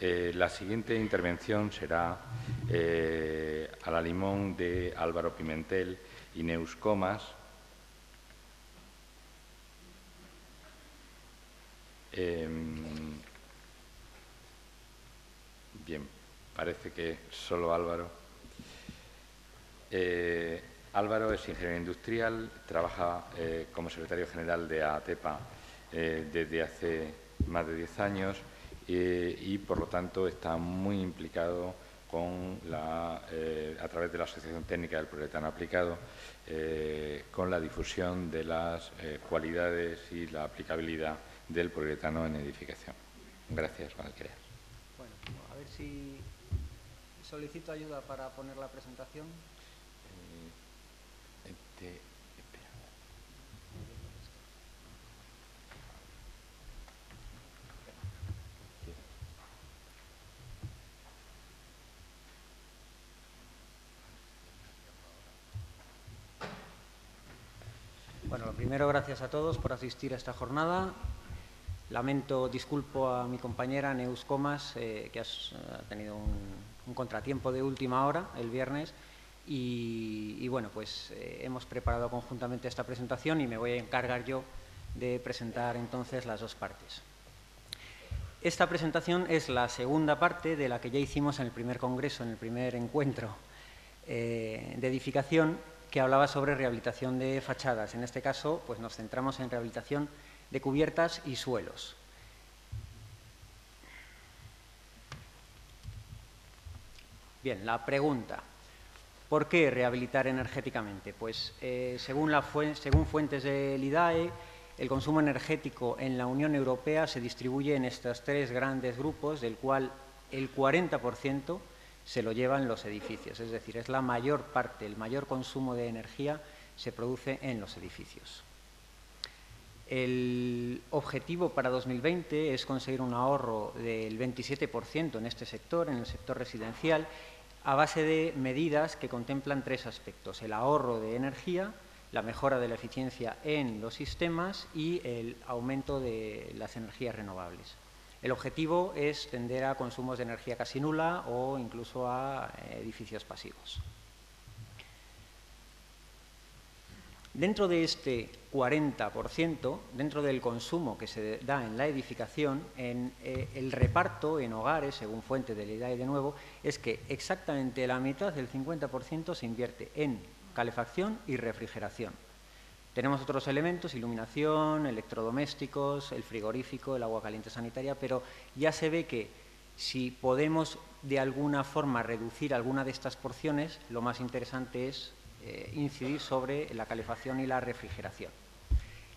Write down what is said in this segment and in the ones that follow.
La siguiente intervención será a la limón de Álvaro Pimentel y Neus Comas. Bien, parece que solo Álvaro. Álvaro es ingeniero industrial, trabaja como secretario general de ATEPA desde hace más de 10 años y, por lo tanto, está muy implicado a través de la Asociación Técnica del Poliuretano Aplicado, con la difusión de las cualidades y la aplicabilidad del poliuretano en edificación. Gracias, cuando quieras. Bueno, a ver si solicito ayuda para poner la presentación. Bueno, lo primero, gracias a todos por asistir a esta jornada. Disculpo a mi compañera Neus Comas, que ha tenido un contratiempo de última hora el viernes y bueno, pues hemos preparado conjuntamente esta presentación y me voy a encargar yo de presentar entonces las dos partes. Esta presentación es la segunda parte de la que ya hicimos en el primer congreso, en el primer encuentro de edificación, que hablaba sobre rehabilitación de fachadas. En este caso, pues nos centramos en rehabilitación de cubiertas y suelos. Bien, la pregunta. ¿Por qué rehabilitar energéticamente? Pues según fuentes del IDAE, el consumo energético en la Unión Europea se distribuye en estos tres grandes grupos, del cual el 40% se lo llevan los edificios. Es decir, es la mayor parte, el mayor consumo de energía se produce en los edificios. El objetivo para 2020 es conseguir un ahorro del 27% en este sector, en el sector residencial, a base de medidas que contemplan tres aspectos: el ahorro de energía, la mejora de la eficiencia en los sistemas y el aumento de las energías renovables. El objetivo es tender a consumos de energía casi nula o incluso a edificios pasivos. Dentro de este 40%, dentro del consumo que se da en la edificación, el reparto en hogares, según fuente del IDAE de nuevo, es que exactamente la mitad del 50% se invierte en calefacción y refrigeración. Tenemos otros elementos: iluminación, electrodomésticos, el frigorífico, el agua caliente sanitaria, pero ya se ve que si podemos de alguna forma reducir alguna de estas porciones, lo más interesante es incidir sobre la calefacción y la refrigeración.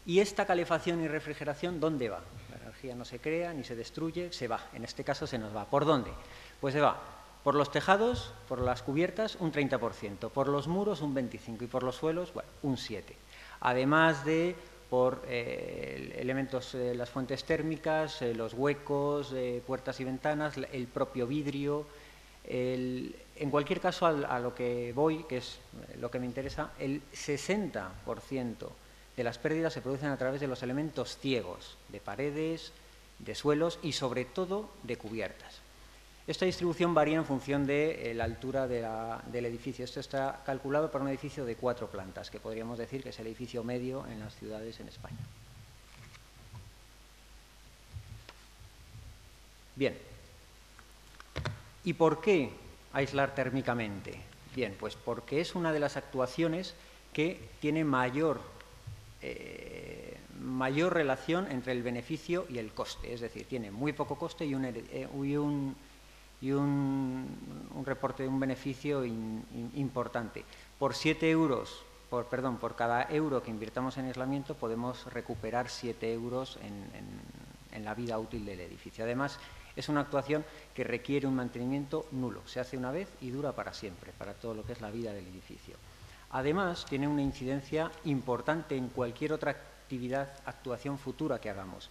¿Y esta calefacción y refrigeración dónde va? La energía no se crea ni se destruye, se va. En este caso se nos va. ¿Por dónde? Pues se va por los tejados, por las cubiertas, un 30%, por los muros un 25% y por los suelos, bueno, un 7%. Además de por elementos de las fuentes térmicas, los huecos, puertas y ventanas, el propio vidrio. En cualquier caso, a lo que voy, que es lo que me interesa, el 60% de las pérdidas se producen a través de los elementos ciegos, de paredes, de suelos y sobre todo de cubiertas. Esta distribución varía en función de la altura del edificio. Esto está calculado para un edificio de 4 plantas, que podríamos decir que es el edificio medio en las ciudades en España. Bien. ¿Y por qué aislar térmicamente? Bien, pues porque es una de las actuaciones que tiene mayor relación entre el beneficio y el coste. Es decir, tiene muy poco coste y un reporte de un beneficio importante. Por 7 euros, por cada euro que invirtamos en aislamiento, podemos recuperar 7 euros en la vida útil del edificio. Además, es una actuación que requiere un mantenimiento nulo. Se hace una vez y dura para siempre, para todo lo que es la vida del edificio. Además, tiene una incidencia importante en cualquier otra actuación futura que hagamos.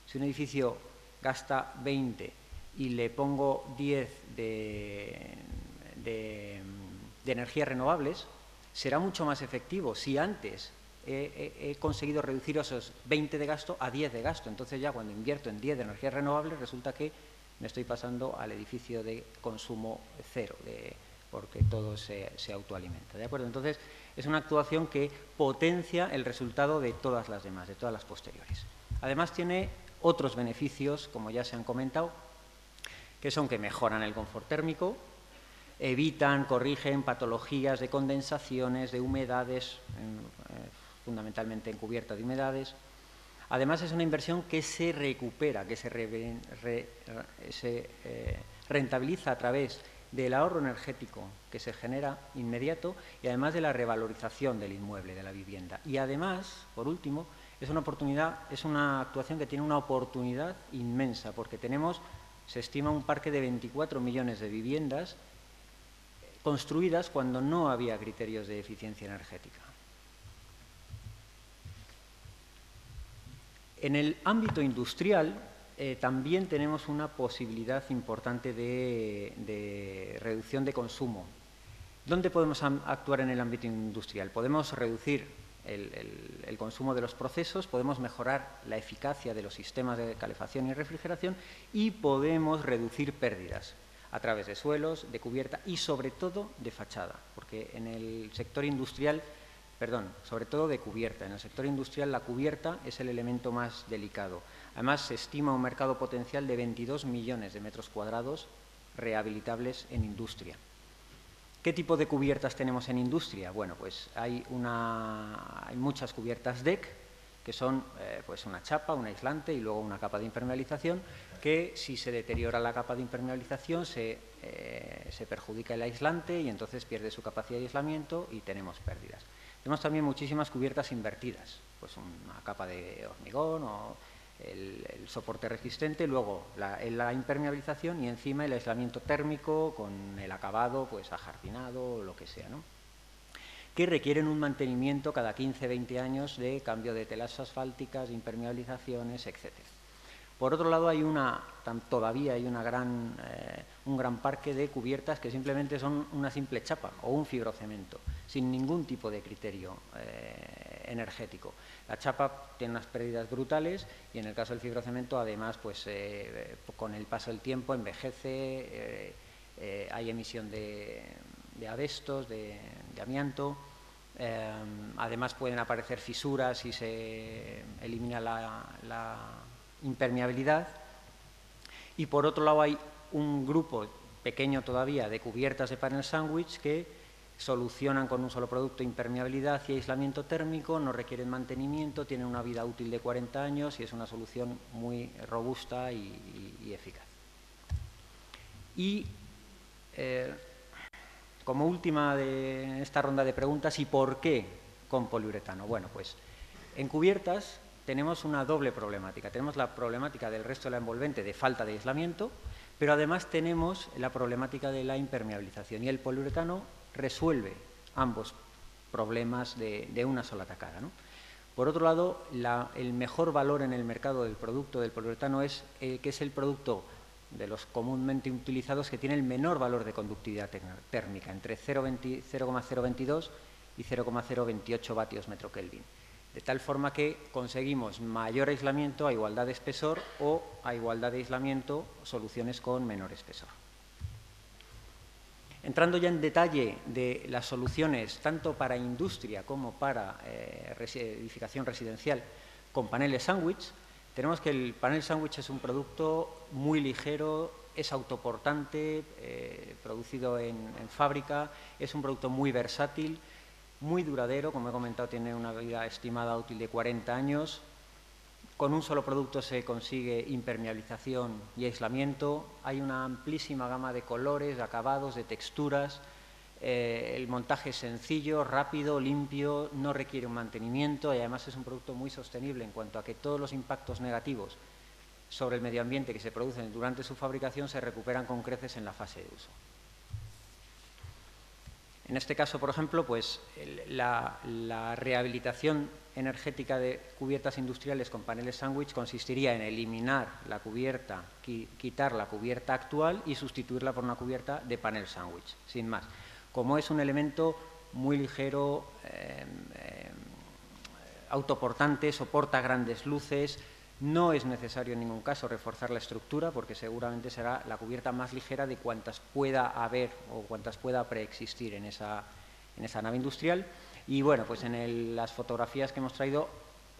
Si un edificio gasta 20 y le pongo 10 de energías renovables, será mucho más efectivo si antes he conseguido reducir esos 20 de gasto a 10 de gasto. Entonces ya cuando invierto en 10 de energías renovables resulta que me estoy pasando al edificio de consumo cero, porque todo se autoalimenta, ¿de acuerdo? Entonces, es una actuación que potencia el resultado de todas las demás, de todas las posteriores. Además, tiene otros beneficios, como ya se han comentado, que son que mejoran el confort térmico, evitan, corrigen patologías de condensaciones, de humedades, fundamentalmente en cubierta de humedades. Además, es una inversión que se recupera, que se rentabiliza a través del ahorro energético que se genera inmediato y además de la revalorización del inmueble, de la vivienda. Y además, por último, es una oportunidad, es una actuación que tiene una oportunidad inmensa, porque tenemos, se estima, un parque de 24 millones de viviendas construidas cuando no había criterios de eficiencia energética. En el ámbito industrial también tenemos una posibilidad importante de reducción de consumo. ¿Dónde podemos actuar en el ámbito industrial? Podemos reducir el consumo de los procesos, podemos mejorar la eficacia de los sistemas de calefacción y refrigeración y podemos reducir pérdidas a través de suelos, de cubierta y sobre todo de fachada, porque en el sector industrial, sobre todo de cubierta. En el sector industrial la cubierta es el elemento más delicado. Además, se estima un mercado potencial de 22 millones de metros cuadrados rehabilitables en industria. ¿Qué tipo de cubiertas tenemos en industria? Bueno, pues hay muchas cubiertas DEC, que son pues una chapa, un aislante y luego una capa de impermeabilización, que si se deteriora la capa de impermeabilización se perjudica el aislante y entonces pierde su capacidad de aislamiento y tenemos pérdidas. Tenemos también muchísimas cubiertas invertidas, pues una capa de hormigón o el soporte resistente, luego la impermeabilización y encima el aislamiento térmico con el acabado pues ajardinado o lo que sea, ¿no? Que requieren un mantenimiento cada 15-20 años de cambio de telas asfálticas, impermeabilizaciones, etc. Por otro lado, todavía hay un gran parque de cubiertas que simplemente son una simple chapa o un fibrocemento, sin ningún tipo de criterio energético. La chapa tiene unas pérdidas brutales y en el caso del fibrocemento, además, pues con el paso del tiempo envejece, hay emisión de asbestos, de amianto. Además, pueden aparecer fisuras si se elimina la impermeabilidad. Y por otro lado hay un grupo pequeño todavía de cubiertas de panel sándwich que solucionan con un solo producto impermeabilidad y aislamiento térmico, no requieren mantenimiento, tienen una vida útil de 40 años y es una solución muy robusta y eficaz. Y como última de esta ronda de preguntas, ¿y por qué con poliuretano? Bueno, pues en cubiertas tenemos una doble problemática. Tenemos la problemática del resto de la envolvente de falta de aislamiento, pero además tenemos la problemática de la impermeabilización y el poliuretano resuelve ambos problemas de una sola tacada, ¿no? Por otro lado, el mejor valor en el mercado del producto del poliuretano es que es el producto de los comúnmente utilizados que tiene el menor valor de conductividad térmica, entre 0,022 y 0,028 vatios metro Kelvin. De tal forma que conseguimos mayor aislamiento a igualdad de espesor o a igualdad de aislamiento soluciones con menor espesor. Entrando ya en detalle de las soluciones tanto para industria como para edificación residencial con paneles sándwich, tenemos que el panel sándwich es un producto muy ligero, es autoportante, producido en fábrica, es un producto muy versátil, muy duradero, como he comentado, tiene una vida estimada útil de 40 años. Con un solo producto se consigue impermeabilización y aislamiento. Hay una amplísima gama de colores, de acabados, de texturas. El montaje es sencillo, rápido, limpio, no requiere un mantenimiento y además es un producto muy sostenible en cuanto a que todos los impactos negativos sobre el medio ambiente que se producen durante su fabricación se recuperan con creces en la fase de uso. En este caso, por ejemplo, pues la rehabilitación energética de cubiertas industriales con paneles sándwich consistiría en eliminar la cubierta, quitar la cubierta actual y sustituirla por una cubierta de panel sándwich, sin más. Como es un elemento muy ligero, autoportante, soporta grandes luces, No es necesario en ningún caso reforzar la estructura, porque seguramente será la cubierta más ligera de cuantas pueda haber o cuantas pueda preexistir en esa nave industrial. Y bueno, pues en las fotografías que hemos traído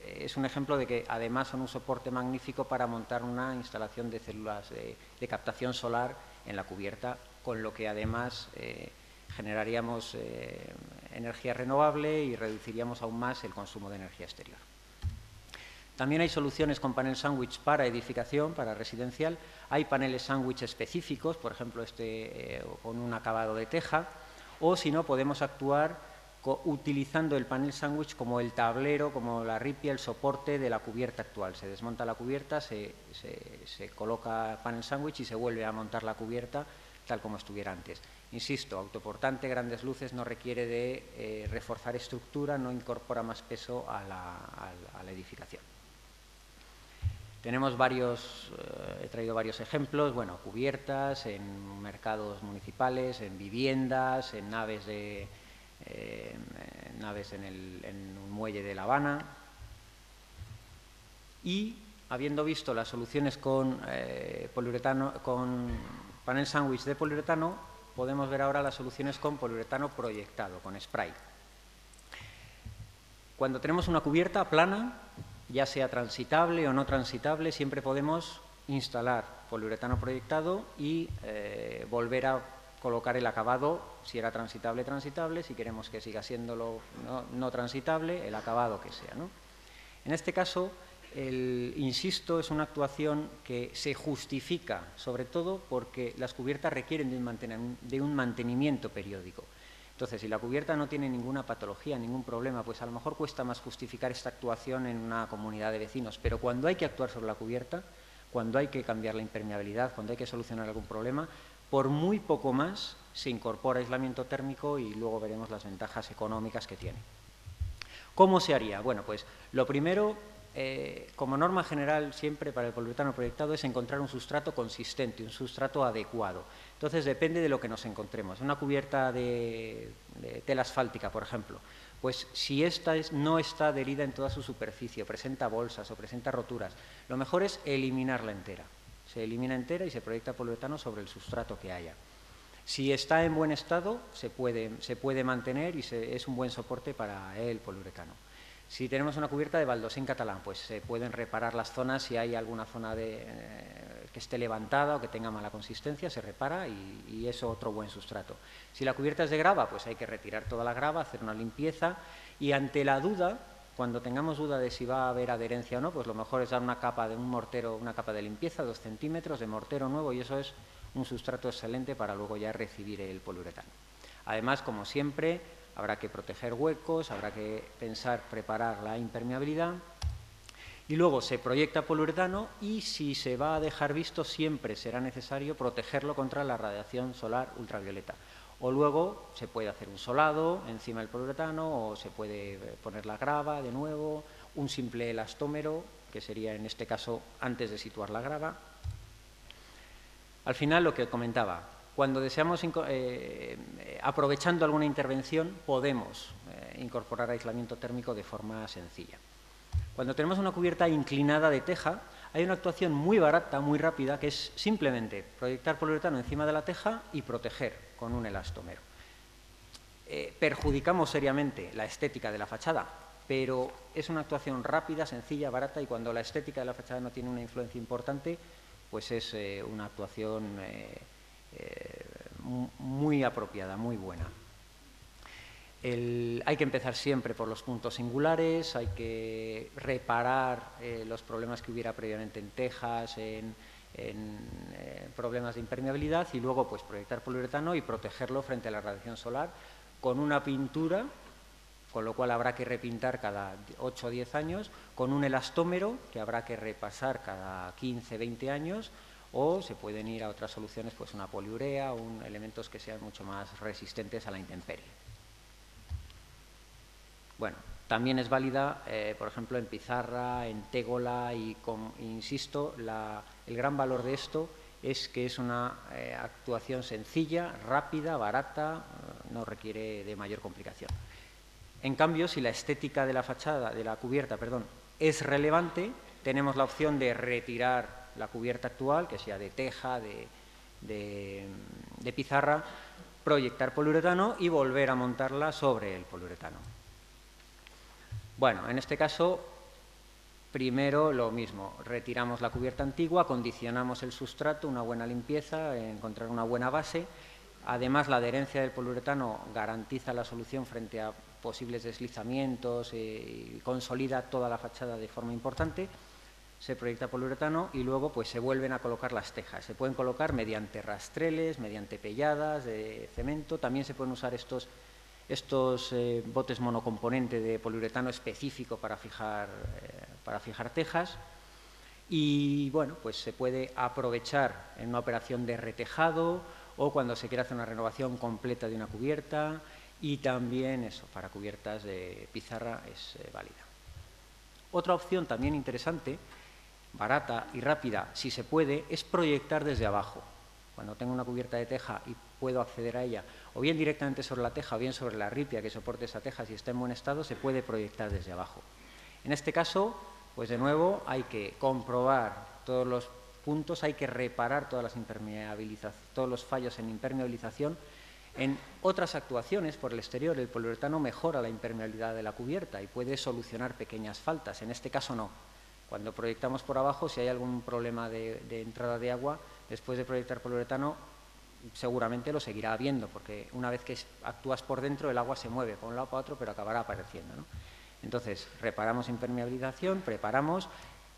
es un ejemplo de que además son un soporte magnífico para montar una instalación de células de captación solar en la cubierta, con lo que además generaríamos energía renovable y reduciríamos aún más el consumo de energía exterior. También hay soluciones con panel sándwich para edificación, para residencial. Hay paneles sándwich específicos, por ejemplo, con un acabado de teja, o si no, podemos actuar utilizando el panel sándwich como el tablero, como la ripia, el soporte de la cubierta actual. Se desmonta la cubierta, se coloca panel sándwich y se vuelve a montar la cubierta tal como estuviera antes. Insisto, autoportante, grandes luces, no requiere de reforzar estructura, no incorpora más peso a la edificación. Tenemos he traído varios ejemplos, bueno, cubiertas en mercados municipales, en viviendas, en naves en un muelle de La Habana. Y, habiendo visto las soluciones con panel sándwich de poliuretano, podemos ver ahora las soluciones con poliuretano proyectado, con spray. Cuando tenemos una cubierta plana, ya sea transitable o no transitable, siempre podemos instalar poliuretano proyectado y volver a colocar el acabado, si era transitable, transitable, si queremos que siga siendo no transitable, el acabado que sea, ¿no? En este caso, insisto, es una actuación que se justifica, sobre todo porque las cubiertas requieren de un mantenimiento periódico. Entonces, si la cubierta no tiene ninguna patología, ningún problema, pues a lo mejor cuesta más justificar esta actuación en una comunidad de vecinos. Pero cuando hay que actuar sobre la cubierta, cuando hay que cambiar la impermeabilidad, cuando hay que solucionar algún problema, por muy poco más se incorpora aislamiento térmico y luego veremos las ventajas económicas que tiene. ¿Cómo se haría? Bueno, pues lo primero, como norma general siempre para el poliuretano proyectado, es encontrar un sustrato consistente, un sustrato adecuado. Entonces, depende de lo que nos encontremos. Una cubierta de tela asfáltica, por ejemplo, pues si esta no está adherida en toda su superficie, o presenta bolsas o presenta roturas, lo mejor es eliminarla entera. Se elimina entera y se proyecta poliuretano sobre el sustrato que haya. Si está en buen estado, se puede mantener y es un buen soporte para el poliuretano. Si tenemos una cubierta de baldosín catalán, pues se pueden reparar las zonas. Si hay alguna zona que esté levantada o que tenga mala consistencia, se repara y es otro buen sustrato. Si la cubierta es de grava, pues hay que retirar toda la grava, hacer una limpieza y ante la duda, cuando tengamos duda de si va a haber adherencia o no, pues lo mejor es dar una capa de un mortero, una capa de limpieza, 2 centímetros de mortero nuevo y eso es un sustrato excelente para luego ya recibir el poliuretano. Además, como siempre, habrá que proteger huecos, habrá que preparar la impermeabilidad y luego se proyecta poliuretano y si se va a dejar visto siempre será necesario protegerlo contra la radiación solar ultravioleta. O luego se puede hacer un solado encima del poliuretano o se puede poner la grava de nuevo, un simple elastómero, que sería en este caso antes de situar la grava. Al final, lo que comentaba, cuando deseamos, aprovechando alguna intervención, podemos incorporar aislamiento térmico de forma sencilla. Cuando tenemos una cubierta inclinada de teja, hay una actuación muy barata, muy rápida, que es simplemente proyectar poliuretano encima de la teja y proteger con un elastómero. Perjudicamos seriamente la estética de la fachada, pero es una actuación rápida, sencilla, barata y cuando la estética de la fachada no tiene una influencia importante, pues es una actuación muy apropiada, muy buena. Hay que empezar siempre por los puntos singulares, hay que reparar los problemas que hubiera previamente en tejas, en problemas de impermeabilidad y luego pues proyectar poliuretano y protegerlo frente a la radiación solar con una pintura, con lo cual habrá que repintar cada 8 o 10 años, con un elastómero que habrá que repasar cada 15, 20 años o se pueden ir a otras soluciones, pues una poliurea o elementos que sean mucho más resistentes a la intemperie. Bueno, también es válida, por ejemplo, en pizarra, en tégola y, insisto, el gran valor de esto es que es una actuación sencilla, rápida, barata, no requiere de mayor complicación. En cambio, si la estética de la fachada, de la cubierta, perdón, es relevante, tenemos la opción de retirar la cubierta actual, que sea de teja, de pizarra, proyectar poliuretano y volver a montarla sobre el poliuretano. Bueno, en este caso, primero lo mismo, retiramos la cubierta antigua, acondicionamos el sustrato, una buena limpieza, encontrar una buena base. Además, la adherencia del poliuretano garantiza la solución frente a posibles deslizamientos y consolida toda la fachada de forma importante. Se proyecta poliuretano y luego pues, se vuelven a colocar las tejas. Se pueden colocar mediante rastreles, mediante pelladas de cemento. También se pueden usar estos botes monocomponente de poliuretano específico para fijar tejas. Y bueno, pues se puede aprovechar en una operación de retejado o cuando se quiere hacer una renovación completa de una cubierta, y también eso, para cubiertas de pizarra es válida. Otra opción también interesante, barata y rápida, si se puede, es proyectar desde abajo. Cuando tengo una cubierta de teja y puedo acceder a ella, o bien directamente sobre la teja o bien sobre la ripia que soporte esa teja, si está en buen estado, se puede proyectar desde abajo. En este caso, pues de nuevo hay que comprobar todos los puntos, hay que reparar todos los fallos en impermeabilización. En otras actuaciones por el exterior, el poliuretano mejora la impermeabilidad de la cubierta y puede solucionar pequeñas faltas. En este caso no. Cuando proyectamos por abajo, si hay algún problema de entrada de agua, después de proyectar poliuretano, seguramente lo seguirá habiendo, porque una vez que actúas por dentro, el agua se mueve por un lado para otro, pero acabará apareciendo, ¿no? Entonces, reparamos impermeabilización, preparamos,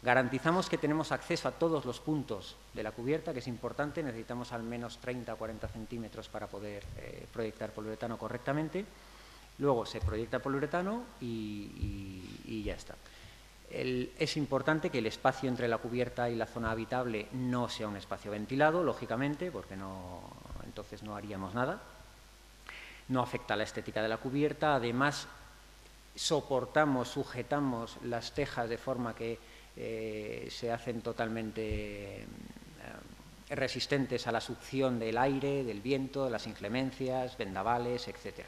garantizamos que tenemos acceso a todos los puntos de la cubierta, que es importante, necesitamos al menos 30 o 40 centímetros para poder proyectar poliuretano correctamente. Luego se proyecta poliuretano y ya está. Es importante que el espacio entre la cubierta y la zona habitable no sea un espacio ventilado, lógicamente, porque entonces no haríamos nada. No afecta a la estética de la cubierta. Además, sujetamos las tejas de forma que se hacen totalmente resistentes a la succión del aire, del viento, de las inclemencias, vendavales, etcétera.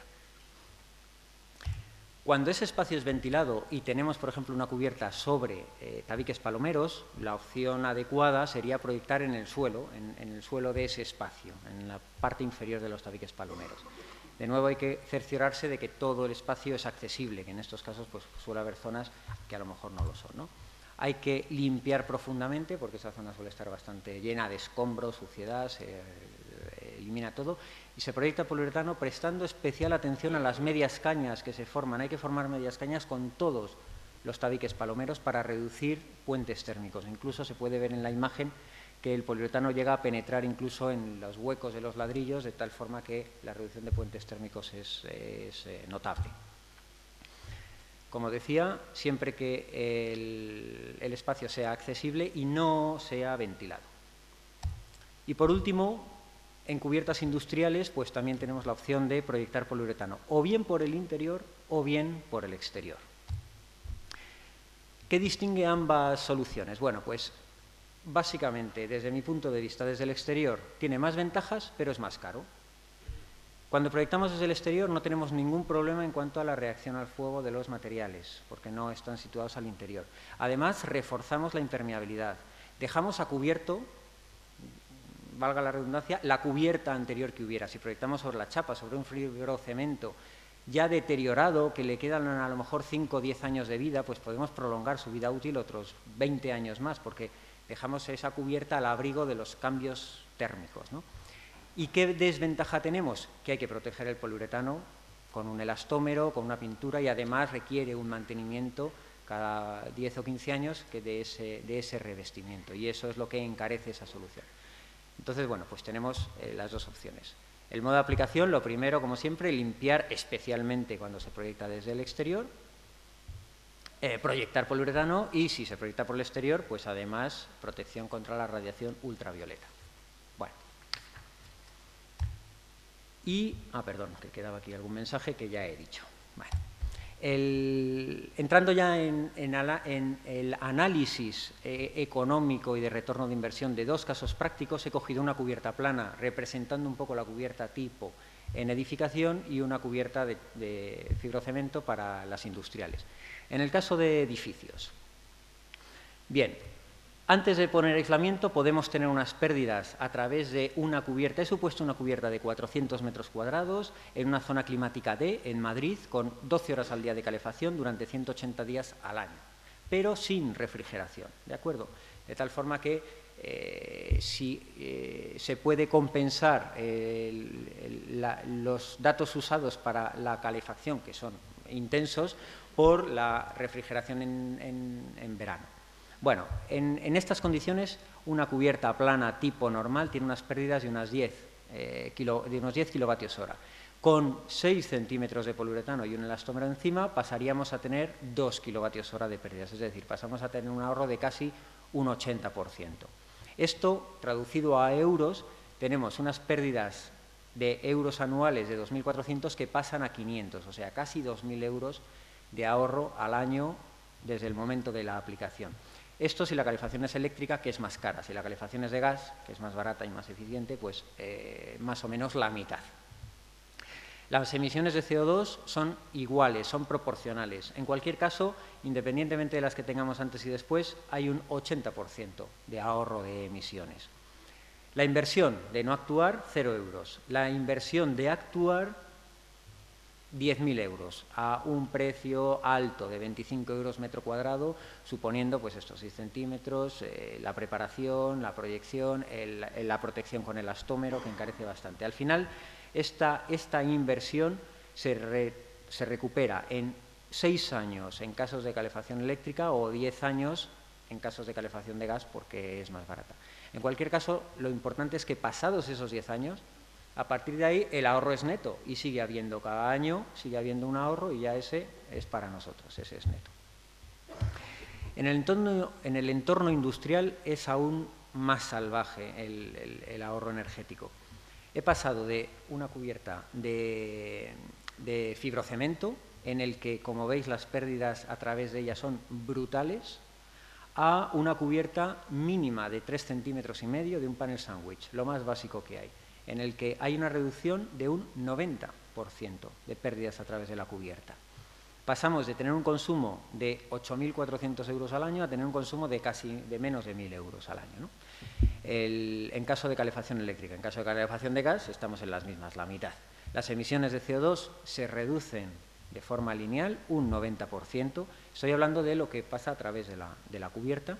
Cuando ese espacio es ventilado y tenemos, por ejemplo, una cubierta sobre tabiques palomeros, la opción adecuada sería proyectar en el suelo, en el suelo de ese espacio, en la parte inferior de los tabiques palomeros. De nuevo hay que cerciorarse de que todo el espacio es accesible, que en estos casos pues, suele haber zonas que a lo mejor no lo son, ¿no? Hay que limpiar profundamente porque esa zona suele estar bastante llena de escombros, suciedad, se elimina todo y se proyecta poliuretano prestando especial atención a las medias cañas que se forman. Hay que formar medias cañas con todos los tabiques palomeros para reducir puentes térmicos. Incluso se puede ver en la imagen que el poliuretano llega a penetrar incluso en los huecos de los ladrillos, de tal forma que la reducción de puentes térmicos es notable. Como decía, siempre que el espacio sea accesible y no sea ventilado. Y por último, en cubiertas industriales, pues también tenemos la opción de proyectar poliuretano, o bien por el interior o bien por el exterior. ¿Qué distingue ambas soluciones? Bueno, pues básicamente, desde mi punto de vista, desde el exterior tiene más ventajas, pero es más caro. Cuando proyectamos desde el exterior no tenemos ningún problema en cuanto a la reacción al fuego de los materiales, porque no están situados al interior. Además, reforzamos la impermeabilidad. Dejamos a cubierto, valga la redundancia, la cubierta anterior que hubiera. Si proyectamos sobre la chapa, sobre un fibrocemento ya deteriorado, que le quedan a lo mejor 5 o 10 años de vida, pues podemos prolongar su vida útil otros 20 años más, porque dejamos esa cubierta al abrigo de los cambios térmicos, ¿no? ¿Y qué desventaja tenemos? Que hay que proteger el poliuretano con un elastómero, con una pintura, y además requiere un mantenimiento cada 10 o 15 años de ese revestimiento, y eso es lo que encarece esa solución. Entonces, bueno, pues tenemos las dos opciones. El modo de aplicación, lo primero, como siempre, limpiar especialmente cuando se proyecta desde el exterior, proyectar poliuretano y, si se proyecta por el exterior, pues además protección contra la radiación ultravioleta. Bueno. Y, perdón, que quedaba aquí algún mensaje que ya he dicho. Bueno. Entrando ya en el análisis económico y de retorno de inversión de dos casos prácticos, he cogido una cubierta plana representando un poco la cubierta tipo en edificación y una cubierta de fibrocemento para las industriales. En el caso de edificios, Bien, antes de poner aislamiento podemos tener unas pérdidas a través de una cubierta. He supuesto una cubierta de 400 metros cuadrados en una zona climática D, en Madrid, con 12 horas al día de calefacción durante 180 días al año, pero sin refrigeración, ¿de acuerdo? De tal forma que si se puede compensar los datos usados para la calefacción, que son intensos, por la refrigeración en verano. Bueno, en estas condiciones, una cubierta plana tipo normal tiene unas pérdidas de unos 10 kilovatios hora. Con 6 centímetros de poliuretano y un elastómero encima, pasaríamos a tener 2 kilovatios hora de pérdidas, es decir, pasamos a tener un ahorro de casi un 80%. Esto, traducido a euros, tenemos unas pérdidas de euros anuales de 2.400 que pasan a 500, o sea, casi 2.000 euros de ahorro al año desde el momento de la aplicación. Esto si la calefacción es eléctrica, que es más cara. Si la calefacción es de gas, que es más barata y más eficiente, pues más o menos la mitad. Las emisiones de CO2 son iguales, son proporcionales. En cualquier caso, independientemente de las que tengamos antes y después, hay un 80% de ahorro de emisiones. La inversión de no actuar, 0 euros. La inversión de actuar, 10.000 euros, a un precio alto de 25 euros metro cuadrado, suponiendo pues estos 6 centímetros, la preparación, la proyección, la protección con elastómero, que encarece bastante. Al final, esta inversión se recupera en 6 años en casos de calefacción eléctrica o 10 años en casos de calefacción de gas, porque es más barata. En cualquier caso, lo importante es que pasados esos 10 años, a partir de ahí el ahorro es neto y sigue habiendo cada año, sigue habiendo un ahorro y ya ese es para nosotros, ese es neto. En el entorno industrial es aún más salvaje el ahorro energético. He pasado de una cubierta de fibrocemento, en el que, como veis, las pérdidas a través de ella son brutales, a una cubierta mínima de 3,5 centímetros de un panel sándwich, lo más básico que hay, en el que hay una reducción de un 90% de pérdidas a través de la cubierta. Pasamos de tener un consumo de 8.400 euros al año a tener un consumo de menos de 1.000 euros al año, ¿no? En caso de calefacción eléctrica. En caso de calefacción de gas estamos en las mismas, la mitad. Las emisiones de CO2 se reducen de forma lineal un 90%. Estoy hablando de lo que pasa a través de la cubierta.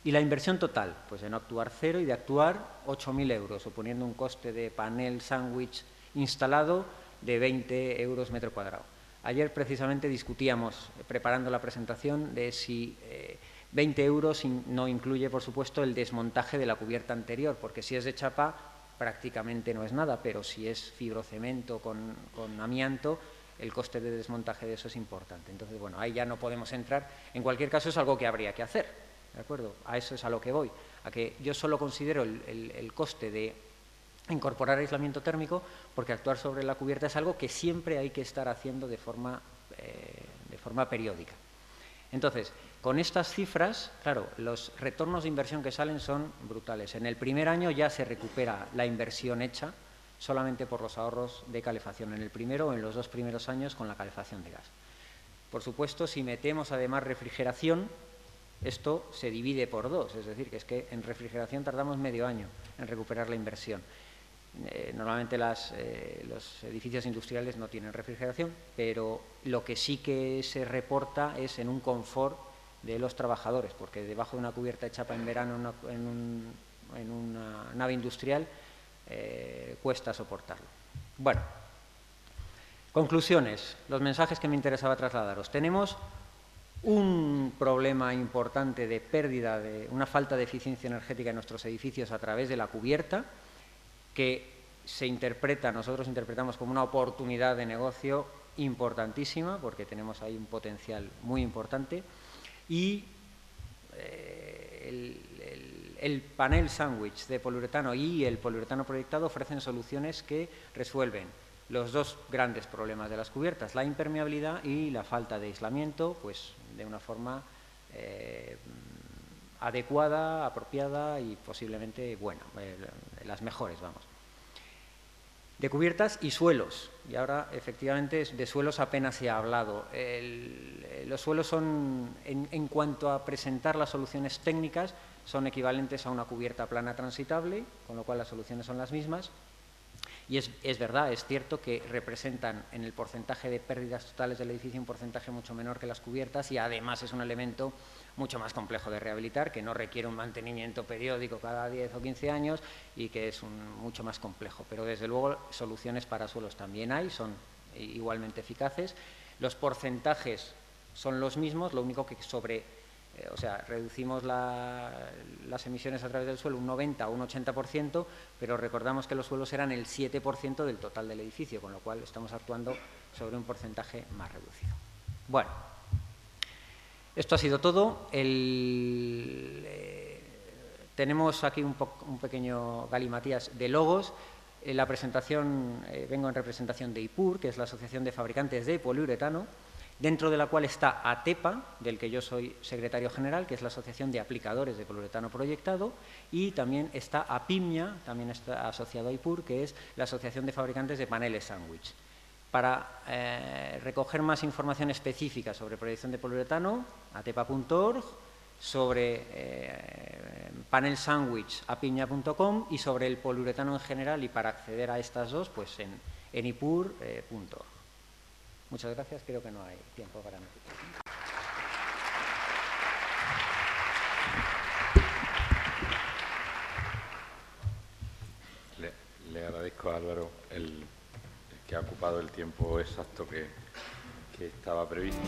Y la inversión total, pues de no actuar 0 y de actuar 8.000 euros, suponiendo un coste de panel sándwich instalado de 20 euros metro cuadrado. Ayer precisamente discutíamos, preparando la presentación, de si 20 euros no incluye, por supuesto, el desmontaje de la cubierta anterior, porque si es de chapa prácticamente no es nada, pero si es fibrocemento con amianto, el coste de desmontaje de eso es importante. Entonces, bueno, ahí ya no podemos entrar. En cualquier caso, es algo que habría que hacer. ¿De acuerdo? A eso es a lo que voy, a que yo solo considero el coste de incorporar aislamiento térmico porque actuar sobre la cubierta es algo que siempre hay que estar haciendo de forma periódica. Entonces, con estas cifras, claro, los retornos de inversión que salen son brutales. En el primer año ya se recupera la inversión hecha solamente por los ahorros de calefacción, en el primero o en los 2 primeros años con la calefacción de gas. Por supuesto, si metemos además refrigeración, esto se divide por 2, es decir, que es que en refrigeración tardamos medio año en recuperar la inversión. Normalmente los edificios industriales no tienen refrigeración, pero lo que sí que se reporta es en un confort de los trabajadores, porque debajo de una cubierta de chapa en verano en una nave industrial cuesta soportarlo. Bueno, conclusiones, los mensajes que me interesaba trasladaros. Tenemos un problema importante de pérdida, de una falta de eficiencia energética en nuestros edificios a través de la cubierta, que nosotros interpretamos como una oportunidad de negocio importantísima, porque tenemos ahí un potencial muy importante, y el panel sándwich de poliuretano y el poliuretano proyectado ofrecen soluciones que resuelven los 2 grandes problemas de las cubiertas, la impermeabilidad y la falta de aislamiento, pues de una forma adecuada, apropiada y posiblemente buena, las mejores, vamos. De cubiertas y suelos. Y ahora, efectivamente, de suelos apenas se ha hablado. Los suelos son, en cuanto a presentar las soluciones técnicas, son equivalentes a una cubierta plana transitable, con lo cual las soluciones son las mismas. Y es verdad, es cierto que representan en el porcentaje de pérdidas totales del edificio un porcentaje mucho menor que las cubiertas y además es un elemento mucho más complejo de rehabilitar, que no requiere un mantenimiento periódico cada 10 o 15 años y que es mucho más complejo. Pero desde luego soluciones para suelos también hay, son igualmente eficaces. Los porcentajes son los mismos, lo único que reducimos las emisiones a través del suelo un 90 o un 80%, pero recordamos que los suelos eran el 7% del total del edificio, con lo cual estamos actuando sobre un porcentaje más reducido. Bueno, esto ha sido todo. Tenemos aquí un pequeño galimatías de logos. La presentación, vengo en representación de IPUR, que es la Asociación de Fabricantes de Poliuretano, dentro de la cual está ATEPA, del que yo soy secretario general, que es la Asociación de Aplicadores de Poliuretano Proyectado, y también está APIMNIA, también está asociado a IPUR, que es la Asociación de Fabricantes de Paneles Sándwich. Para recoger más información específica sobre proyección de poliuretano, atepa.org, sobre panel sándwich, apimnia.com, y sobre el poliuretano en general, y para acceder a estas dos, pues en ipur.org. Muchas gracias, creo que no hay tiempo para nada. Le agradezco a Álvaro el que ha ocupado el tiempo exacto que estaba previsto.